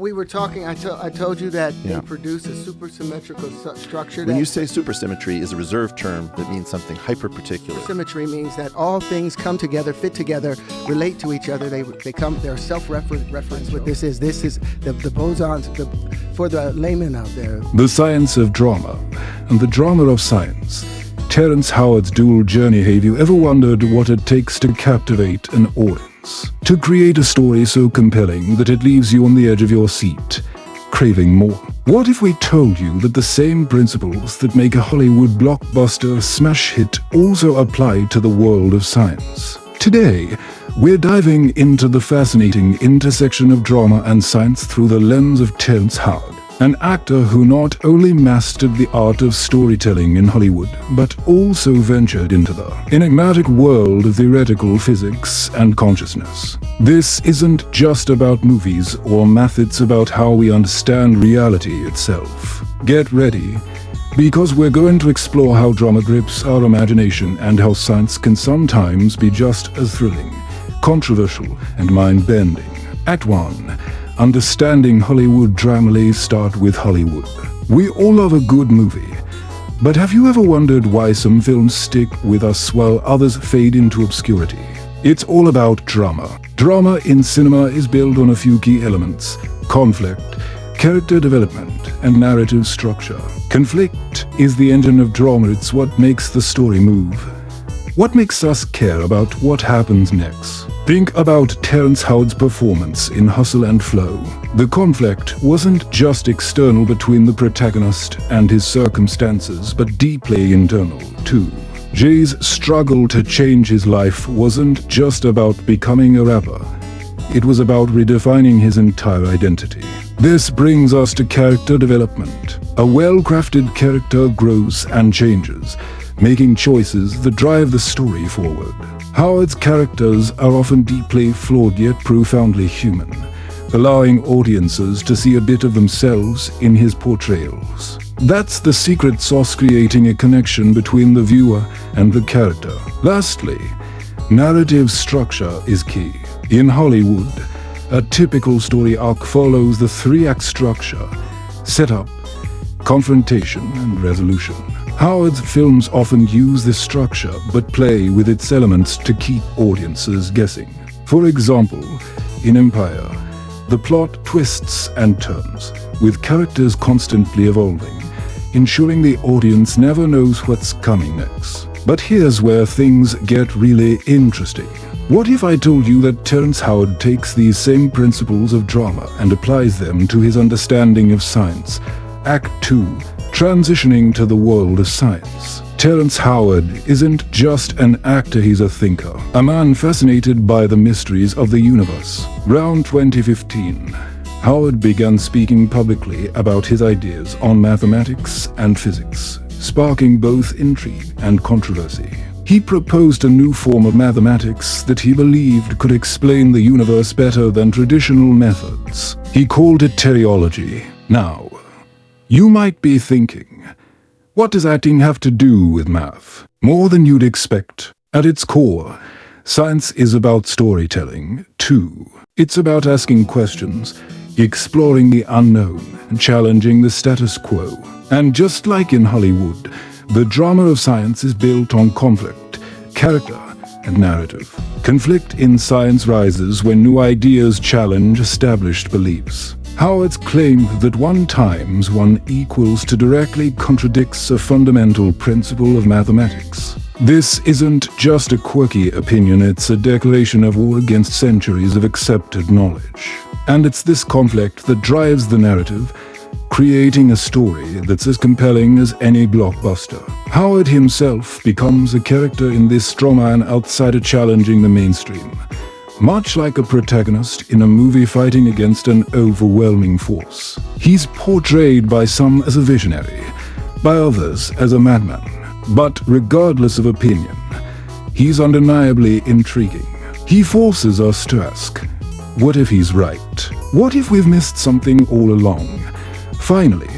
We were talking, I told you that Yeah. they produce a supersymmetrical structure. When you say supersymmetry is a reserved term that means something hyper-particular. Symmetry means that all things come together, fit together, relate to each other. They're self-reference. What this is the bosons, for the layman out there. The Science of Drama and the Drama of Science. Terrence Howard's dual journey. Have you ever wondered what it takes to captivate an audience? To create a story so compelling that it leaves you on the edge of your seat, craving more? What if we told you that the same principles that make a Hollywood blockbuster smash hit also apply to the world of science? Today, we're diving into the fascinating intersection of drama and science through the lens of Terrence Howard, an actor who not only mastered the art of storytelling in Hollywood, but also ventured into the enigmatic world of theoretical physics and consciousness. This isn't just about movies or math, it's about how we understand reality itself. Get ready, because we're going to explore how drama grips our imagination and how science can sometimes be just as thrilling, controversial, and mind-bending. Act 1. Understanding Hollywood drama. Let's start with Hollywood. We all love a good movie, but have you ever wondered why some films stick with us while others fade into obscurity? It's all about drama. Drama in cinema is built on a few key elements: conflict, character development, and narrative structure. Conflict is the engine of drama. It's what makes the story move. What makes us care about what happens next? Think about Terrence Howard's performance in Hustle and Flow. The conflict wasn't just external between the protagonist and his circumstances, but deeply internal, too. Jay's struggle to change his life wasn't just about becoming a rapper. It was about redefining his entire identity. This brings us to character development. A well-crafted character grows and changes, making choices that drive the story forward. Howard's characters are often deeply flawed yet profoundly human, allowing audiences to see a bit of themselves in his portrayals. That's the secret sauce, creating a connection between the viewer and the character. Lastly, narrative structure is key. In Hollywood, a typical story arc follows the three-act structure: setup, confrontation, and resolution. Howard's films often use this structure but play with its elements to keep audiences guessing. For example, in Empire, the plot twists and turns, with characters constantly evolving, ensuring the audience never knows what's coming next. But here's where things get really interesting. What if I told you that Terrence Howard takes these same principles of drama and applies them to his understanding of science? Act 2. Transitioning to the world of science. Terrence Howard isn't just an actor, he's a thinker, a man fascinated by the mysteries of the universe. Around 2015, Howard began speaking publicly about his ideas on mathematics and physics, sparking both intrigue and controversy. He proposed a new form of mathematics that he believed could explain the universe better than traditional methods. He called it teleology. Now, you might be thinking, what does acting have to do with math? More than you'd expect. At its core, science is about storytelling, too. It's about asking questions, exploring the unknown, and challenging the status quo. And just like in Hollywood, the drama of science is built on conflict, character, and narrative. Conflict in science rises when new ideas challenge established beliefs. Howard's claim that 1 times 1 equals 2 directly contradicts a fundamental principle of mathematics. This isn't just a quirky opinion, it's a declaration of war against centuries of accepted knowledge. And it's this conflict that drives the narrative, creating a story that's as compelling as any blockbuster. Howard himself becomes a character in this drama, an outsider challenging the mainstream, much like a protagonist in a movie fighting against an overwhelming force. He's portrayed by some as a visionary, by others as a madman. But regardless of opinion, he's undeniably intriguing. He forces us to ask, what if he's right? What if we've missed something all along? Finally,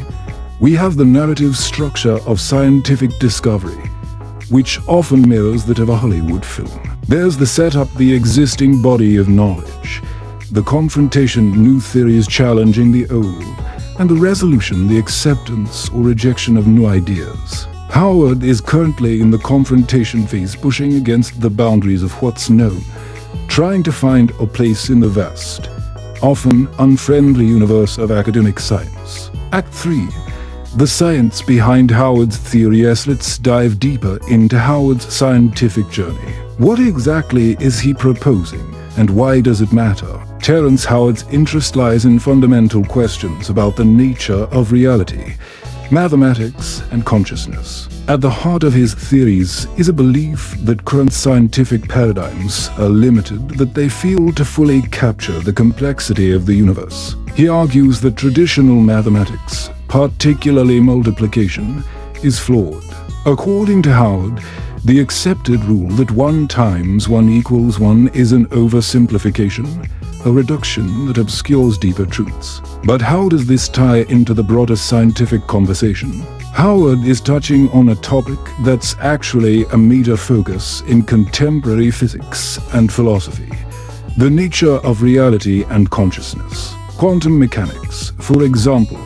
we have the narrative structure of scientific discovery, which often mirrors that of a Hollywood film. There's the setup, the existing body of knowledge, the confrontation, new theories challenging the old, and the resolution, the acceptance or rejection of new ideas. Howard is currently in the confrontation phase, pushing against the boundaries of what's known, trying to find a place in the vast, often unfriendly universe of academic science. Act 3. The science behind Howard's theory. Yes, let's dive deeper into Howard's scientific journey. What exactly is he proposing, and why does it matter? Terrence Howard's interest lies in fundamental questions about the nature of reality, mathematics, and consciousness. At the heart of his theories is a belief that current scientific paradigms are limited, that they fail to fully capture the complexity of the universe. He argues that traditional mathematics, particularly multiplication, is flawed. According to Howard, the accepted rule that 1 times 1 equals 1 is an oversimplification, a reduction that obscures deeper truths. But how does this tie into the broader scientific conversation? Howard is touching on a topic that's actually a major focus in contemporary physics and philosophy: the nature of reality and consciousness. Quantum mechanics, for example,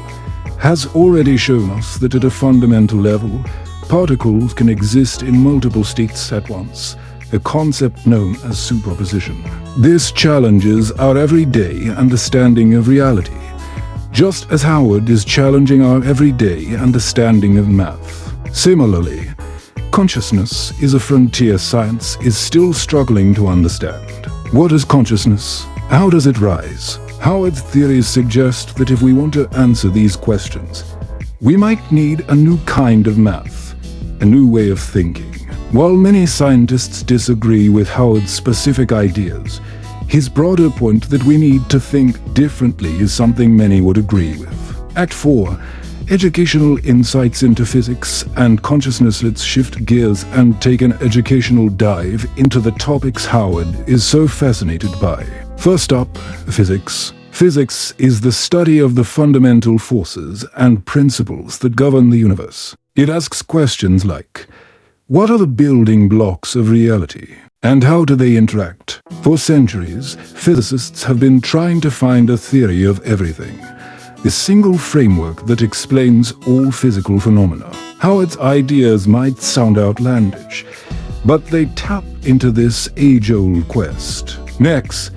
has already shown us that at a fundamental level, particles can exist in multiple states at once, a concept known as superposition. This challenges our everyday understanding of reality, just as Howard is challenging our everyday understanding of math. Similarly, consciousness is a frontier science is still struggling to understand. What is consciousness? How does it rise? Howard's theories suggest that if we want to answer these questions, we might need a new kind of math, a new way of thinking. While many scientists disagree with Howard's specific ideas, his broader point that we need to think differently is something many would agree with. Act 4. Educational insights into physics and consciousness. Let's shift gears and take an educational dive into the topics Howard is so fascinated by. First up, physics. Physics is the study of the fundamental forces and principles that govern the universe. It asks questions like, what are the building blocks of reality, and how do they interact? For centuries, physicists have been trying to find a theory of everything, a single framework that explains all physical phenomena. Howard's ideas might sound outlandish, but they tap into this age-old quest. Next,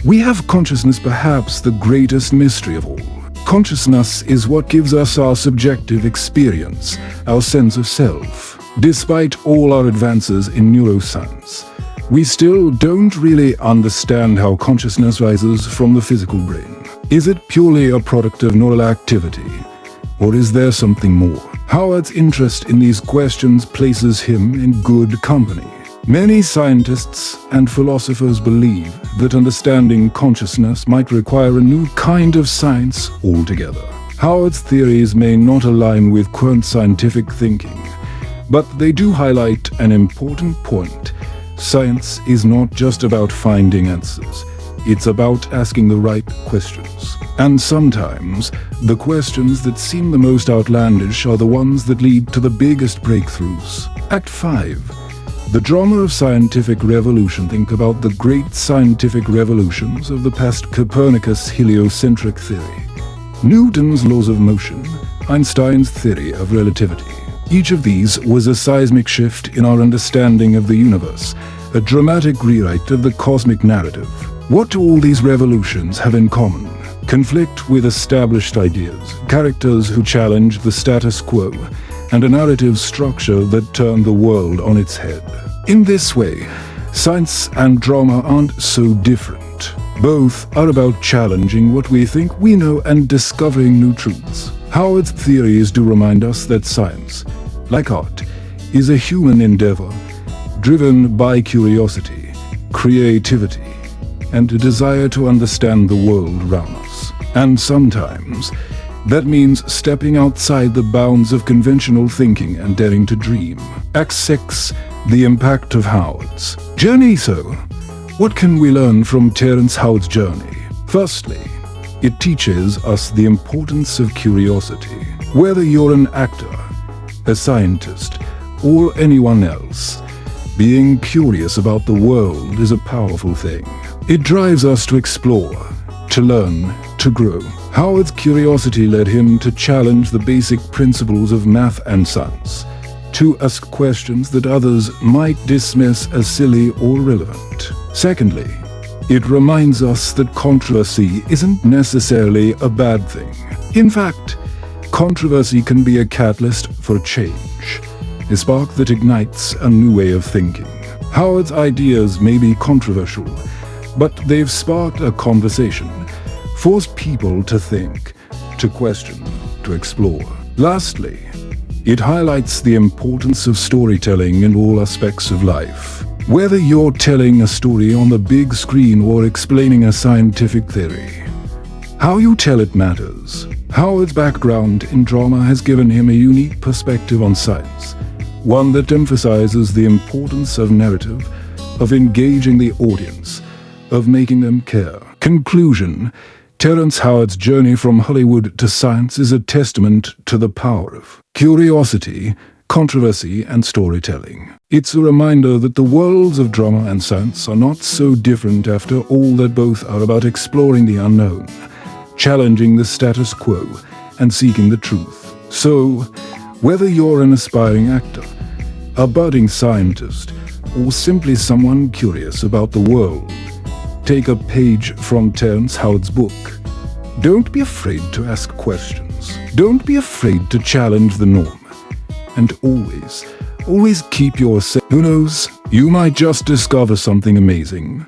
we have consciousness, perhaps the greatest mystery of all. Consciousness is what gives us our subjective experience, our sense of self. Despite all our advances in neuroscience, we still don't really understand how consciousness rises from the physical brain. Is it purely a product of neural activity, or is there something more? Howard's interest in these questions places him in good company. Many scientists and philosophers believe that understanding consciousness might require a new kind of science altogether. Howard's theories may not align with current scientific thinking, but they do highlight an important point. Science is not just about finding answers. It's about asking the right questions. And sometimes, the questions that seem the most outlandish are the ones that lead to the biggest breakthroughs. Act 5. The drama of scientific revolution. Think about the great scientific revolutions of the past: Copernicus' heliocentric theory, Newton's laws of motion, Einstein's theory of relativity. Each of these was a seismic shift in our understanding of the universe, a dramatic rewrite of the cosmic narrative. What do all these revolutions have in common? Conflict with established ideas, characters who challenge the status quo, and a narrative structure that turned the world on its head. In this way, science and drama aren't so different. Both are about challenging what we think we know and discovering new truths. Howard's theories do remind us that science, like art, is a human endeavor, driven by curiosity, creativity, and a desire to understand the world around us. And sometimes, that means stepping outside the bounds of conventional thinking and daring to dream. Act 6. The impact of Howard's journey. So, what can we learn from Terrence Howard's journey? Firstly, it teaches us the importance of curiosity. Whether you're an actor, a scientist, or anyone else, being curious about the world is a powerful thing. It drives us to explore, to learn, to grow. Howard's curiosity led him to challenge the basic principles of math and science, to ask questions that others might dismiss as silly or irrelevant. Secondly, it reminds us that controversy isn't necessarily a bad thing. In fact, controversy can be a catalyst for change, a spark that ignites a new way of thinking. Howard's ideas may be controversial, but they've sparked a conversation, forced people to think, to question, to explore. Lastly, it highlights the importance of storytelling in all aspects of life. Whether you're telling a story on the big screen or explaining a scientific theory, how you tell it matters. Howard's background in drama has given him a unique perspective on science, one that emphasizes the importance of narrative, of engaging the audience, of making them care. Conclusion: Terrence Howard's journey from Hollywood to science is a testament to the power of curiosity, controversy, and storytelling. It's a reminder that the worlds of drama and science are not so different after all, that both are about exploring the unknown, challenging the status quo, and seeking the truth. So, whether you're an aspiring actor, a budding scientist, or simply someone curious about the world, take a page from Terrence Howard's book. Don't be afraid to ask questions. Don't be afraid to challenge the norm. And always keep your sense. Who knows, you might just discover something amazing.